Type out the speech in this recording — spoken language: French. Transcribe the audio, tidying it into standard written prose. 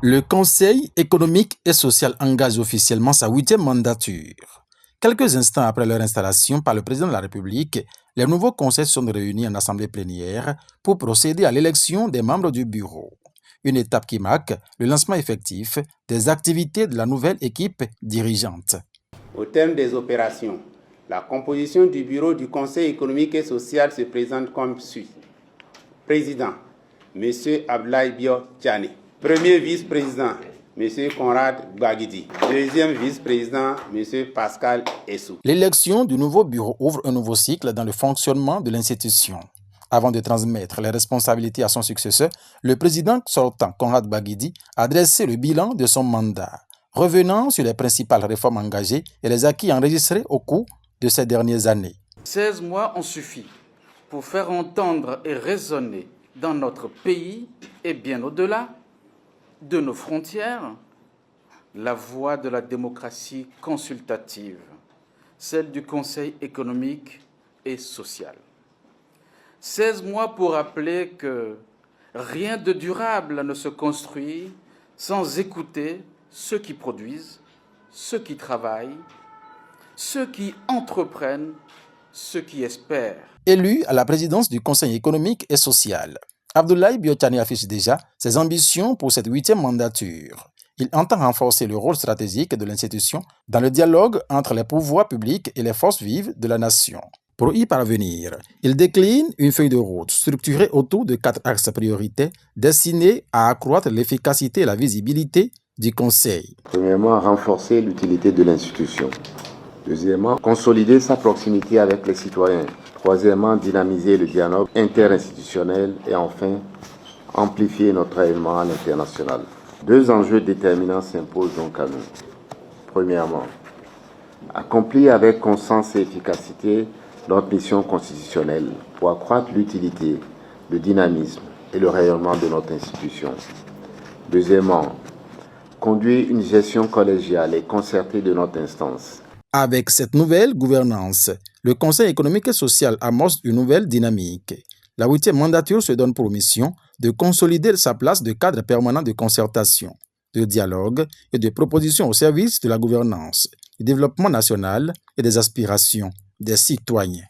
Le Conseil économique et social engage officiellement sa 8e mandature. Quelques instants après leur installation par le président de la République, les nouveaux conseils sont réunis en assemblée plénière pour procéder à l'élection des membres du bureau. Une étape qui marque le lancement effectif des activités de la nouvelle équipe dirigeante. Au terme des opérations, la composition du bureau du Conseil économique et social se présente comme suit. Président, M. Abdoulaye Bio-Tchane. Premier vice-président, M. Conrad Baguidi. Deuxième vice-président, M. Pascal Essou. L'élection du nouveau bureau ouvre un nouveau cycle dans le fonctionnement de l'institution. Avant de transmettre les responsabilités à son successeur, le président sortant, Conrad Baguidi, a dressé le bilan de son mandat, revenant sur les principales réformes engagées et les acquis enregistrés au cours de ces dernières années. 16 mois ont suffi pour faire entendre et résonner dans notre pays et bien au-delà de nos frontières la voix de la démocratie consultative, celle du Conseil économique et social. 16 mois pour rappeler que rien de durable ne se construit sans écouter ceux qui produisent, ceux qui travaillent, ceux qui entreprennent, ceux qui espèrent. Élu à la présidence du Conseil économique et social, Abdoulaye Bio-Tchane affiche déjà ses ambitions pour cette 8e mandature. Il entend renforcer le rôle stratégique de l'institution dans le dialogue entre les pouvoirs publics et les forces vives de la nation. Pour y parvenir, il décline une feuille de route structurée autour de 4 axes prioritaires destinés à accroître l'efficacité et la visibilité du Conseil. Premièrement, renforcer l'utilité de l'institution. Deuxièmement, consolider sa proximité avec les citoyens. Troisièmement, dynamiser le dialogue interinstitutionnel. Et enfin, amplifier notre rayonnement à l'international. 2 enjeux déterminants s'imposent donc à nous. Premièrement, accomplir avec conscience et efficacité notre mission constitutionnelle pour accroître l'utilité, le dynamisme et le rayonnement de notre institution. Deuxièmement, conduire une gestion collégiale et concertée de notre instance. Avec cette nouvelle gouvernance, le Conseil économique et social amorce une nouvelle dynamique. La 8e mandature se donne pour mission de consolider sa place de cadre permanent de concertation, de dialogue et de proposition au service de la gouvernance, du développement national et des aspirations des citoyens.